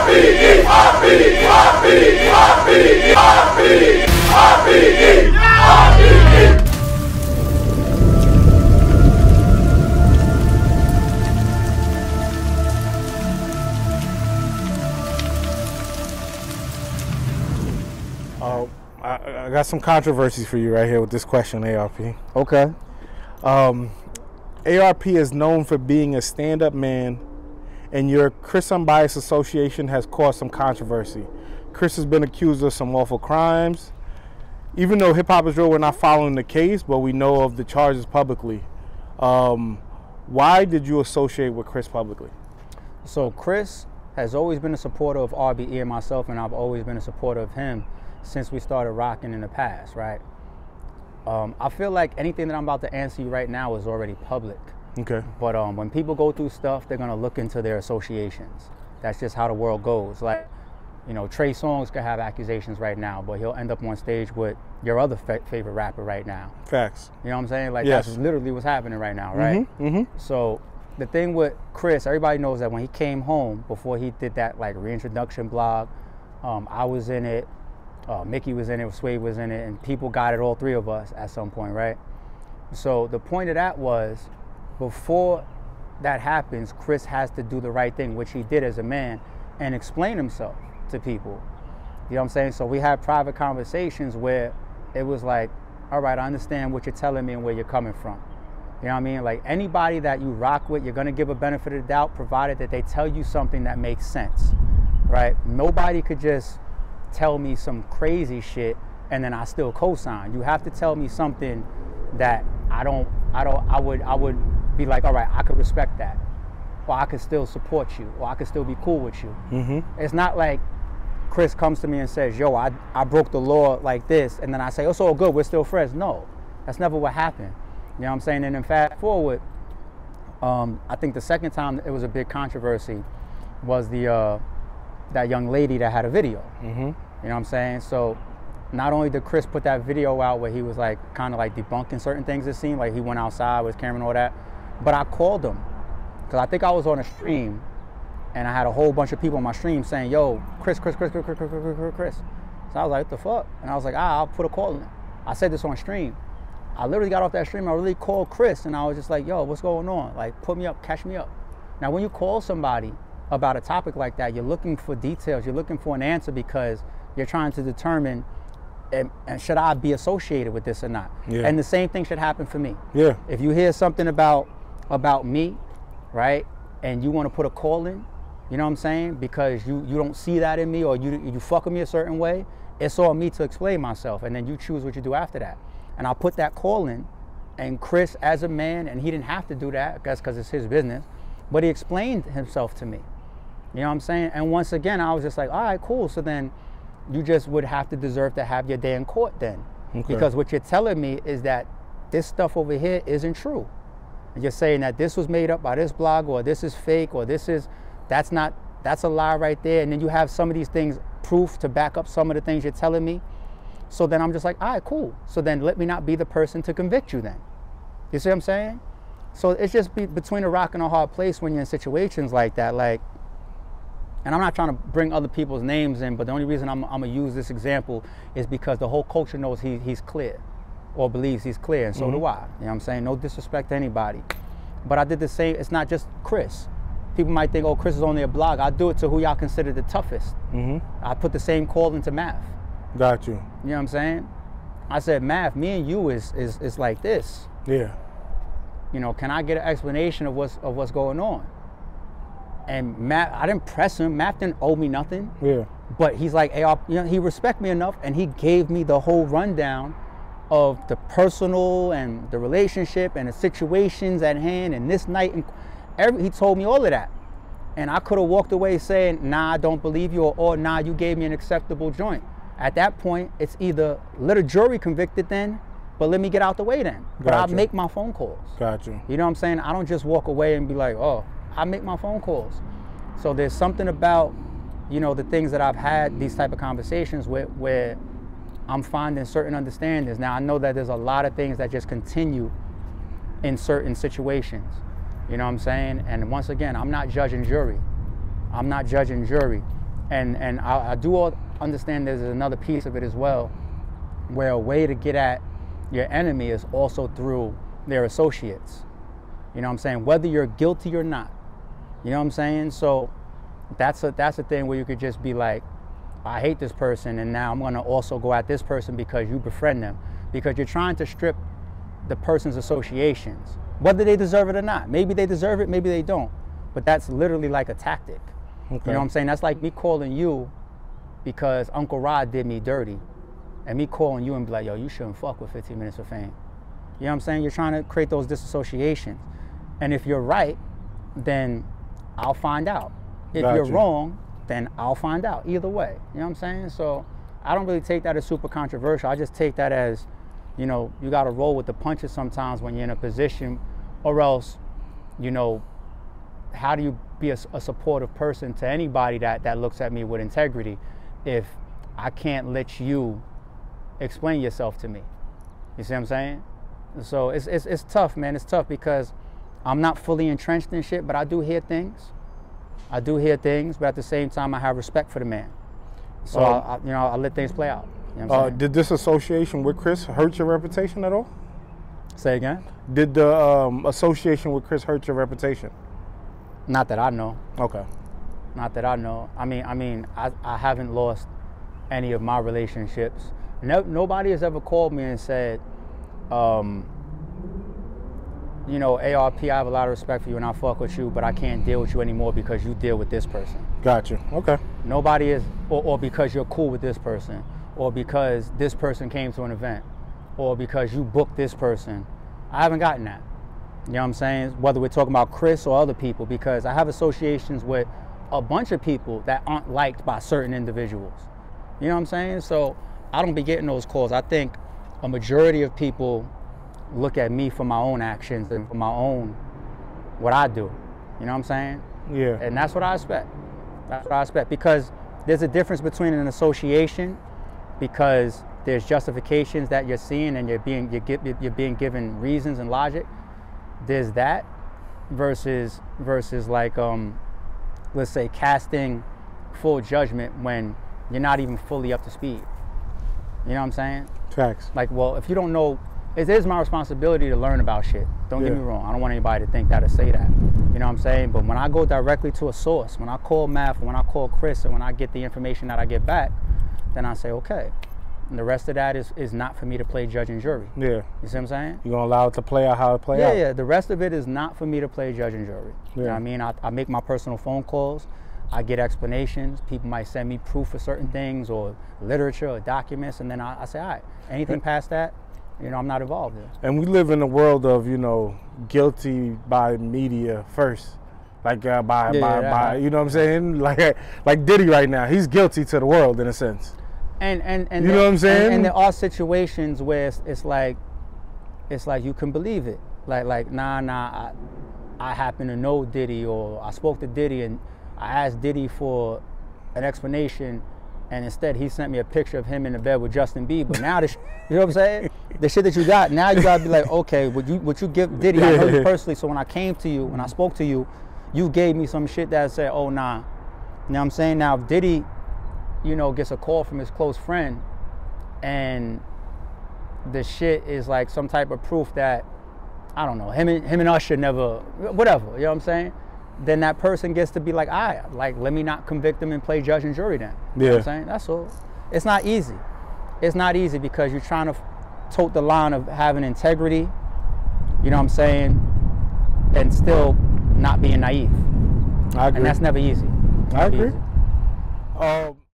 I got some controversies for you right here with this question, ARP. Okay. ARP is known for being a stand-up man, and your Chris Unbiased association has caused some controversy. Chris has been accused of some awful crimes. Even though Hip Hop is Real, we're not following the case, but we know of the charges publicly. Why did you associate with Chris publicly? So Chris has always been a supporter of RBE and myself, and I've always been a supporter of him since we started rocking in the past, right? I feel like anything that I'm about to answer you right now is already public. Okay. But when people go through stuff, they're gonna look into their associations. That's just how the world goes. Like, you know, Trey Songz could have accusations right now, but he'll end up on stage with your other favorite rapper right now. Facts. You know what I'm saying? Like, yes. That's literally what's happening right now, right? So the thing with Chris, everybody knows that when he came home, before he did that like reintroduction blog, I was in it, Mickey was in it, Sway was in it, and people got it, all three of us at some point, right? So the point of that was, before that happens, Chris has to do the right thing, which he did as a man, and explain himself to people. You know what I'm saying? So we had private conversations where it was like, all right, I understand what you're telling me and where you're coming from. You know what I mean? Like, anybody that you rock with, you're gonna give a benefit of the doubt, provided that they tell you something that makes sense, right? Nobody could just tell me some crazy shit and then I still co-sign. You have to tell me something that I would be like, all right, I could respect that, or I could still support you, or I could still be cool with you. It's not like Chris comes to me and says, yo, I broke the law like this, and then I say, oh, it's all good, we're still friends. No, that's never what happened. You know what I'm saying? And then fast forward, I think the second time it was a big controversy was that young lady that had a video. You know what I'm saying? So not only did Chris put that video out where he was like kind of like debunking certain things, it seemed like he went outside with his camera and all that, but I called him because I think I was on a stream and I had a whole bunch of people on my stream saying, yo, Chris. So I was like, what the fuck? And I was like, I'll put a call in. I said this on stream. I literally got off that stream, I really called Chris and I was just like, yo, what's going on? Like, put me up, catch me up. Now, when you call somebody about a topic like that, you're looking for details, you're looking for an answer because you're trying to determine, and should I be associated with this or not? And the same thing should happen for me. If you hear something about me, right, and you want to put a call in, you know what I'm saying, because you don't see that in me, or you fuck with me a certain way, it's on me to explain myself, and then you choose what you do after that. And I'll put that call in, and Chris, as a man, and he didn't have to do that, because it's his business, but he explained himself to me. You know what I'm saying? And once again, I was just like, all right, cool. So then you just would have to deserve to have your day in court then. Because what you're telling me is that this stuff over here isn't true. And you're saying that this was made up by this blog, or this is fake, or that's a lie right there. And then you have some of these things, proof to back up some of the things you're telling me. So then I'm just like, all right, cool. So then let me not be the person to convict you then. You see what I'm saying? So it's just between a rock and a hard place when you're in situations like that. Like, and I'm not trying to bring other people's names in, but the only reason I'm gonna use this example is because the whole culture knows he's clear, or believes he's clear, and so do I. You know what I'm saying? No disrespect to anybody. But I did the same, it's not just Chris. People might think, oh, Chris is only a blog. I do it to who y'all consider the toughest. I put the same call into Math. Got you. You know what I'm saying? I said, Math, me and you is like this. Yeah. You know, can I get an explanation of what's going on? And Matt, I didn't press him. Matt didn't owe me nothing. Yeah. But he's like, hey, you know, he respect me enough, and he gave me the whole rundown of the personal and the relationship and the situations at hand and this night, and he told me all of that. And I could have walked away saying, nah, I don't believe you, or nah, you gave me an acceptable joint. At that point, it's either let a jury convict it then, but let me get out the way then. But I make my phone calls. Got you. You know what I'm saying? I don't just walk away and be like, oh, I make my phone calls. So there's something about, you know, the things that I've had these type of conversations with, where I'm finding certain understandings. Now, I know that there's a lot of things that just continue in certain situations. You know what I'm saying? And once again, I'm not judging jury. I'm not judging jury. And I do all understand there's another piece of it as well, where a way to get at your enemy is also through their associates. You know what I'm saying? Whether you're guilty or not. You know what I'm saying? So that's a thing where you could just be like, I hate this person, and now I'm going to also go at this person because you befriend them. Because you're trying to strip the person's associations, whether they deserve it or not. Maybe they deserve it, maybe they don't. But that's literally like a tactic. Okay. You know what I'm saying? That's like me calling you because Uncle Rod did me dirty, and me calling you and be like, yo, you shouldn't fuck with 15 Minutes of Fame. You know what I'm saying? You're trying to create those disassociations. And if you're right, then I'll find out. If you're wrong, then I'll find out. Either way. You know what I'm saying? So I don't really take that as super controversial. I just take that as, you know, you got to roll with the punches sometimes when you're in a position, or else, you know, how do you be a supportive person to anybody that looks at me with integrity if I can't let you explain yourself to me? You see what I'm saying? So it's tough, man. It's tough because I'm not fully entrenched in shit, but I do hear things. I do hear things, but at the same time, I have respect for the man. So I let things play out. You know what I'm saying? Did this association with Chris hurt your reputation at all? Say again? Did the association with Chris hurt your reputation? Not that I know. Okay. Not that I know. I mean, I haven't lost any of my relationships. Nobody has ever called me and said, you know, ARP, I have a lot of respect for you and I fuck with you, but I can't deal with you anymore because you deal with this person. Gotcha. Okay. Nobody is, or because you're cool with this person, or because this person came to an event, or because you booked this person. I haven't gotten that. You know what I'm saying? Whether we're talking about Chris or other people, because I have associations with a bunch of people that aren't liked by certain individuals. You know what I'm saying? So I don't be getting those calls. I think a majority of people look at me for my own actions and for my own, what I do. You know what I'm saying? Yeah. And that's what I expect. That's what I expect. Because there's a difference between an association, because there's justifications that you're seeing and you're being given reasons and logic. There's that versus like, let's say, casting full judgment when you're not even fully up to speed. You know what I'm saying? Facts. Like, well, if you don't know, it is my responsibility to learn about shit. Don't get me wrong. I don't want anybody to think that or say that. You know what I'm saying? But when I go directly to a source, when I call Math, when I call Chris, and when I get the information that I get back, then I say, okay. And the rest of that is not for me to play judge and jury. Yeah. You see what I'm saying? You're going to allow it to play out how it play out? Yeah. The rest of it is not for me to play judge and jury. Yeah. You know what I mean? I make my personal phone calls. I get explanations. People might send me proof for certain things or literature or documents. And then I say, all right, anything past that, you know, I'm not involved in. And we live in a world of, you know, guilty by media first. Like you know what I'm saying? Like Diddy right now, he's guilty to the world in a sense. And you know what I'm saying? And there are situations where it's like you can believe it. Like nah, I happen to know Diddy, or I spoke to Diddy and I asked Diddy for an explanation, and instead he sent me a picture of him in the bed with Justin Bieber. Now you know what I'm saying? The shit that you got, now you gotta be like, okay, would you give Diddy? I know you personally, so when I came to you, when I spoke to you, you gave me some shit that said, oh nah. You know what I'm saying? Now if Diddy, you know, gets a call from his close friend and the shit is like some type of proof that, I don't know, him and Usher never, whatever, you know what I'm saying? Then that person gets to be like, all right, like, let me not convict them and play judge and jury then. You know what I'm saying? That's all. It's not easy. It's not easy because you're trying to tote the line of having integrity, you know what I'm saying, and still not being naive. I agree. And that's never easy. I agree.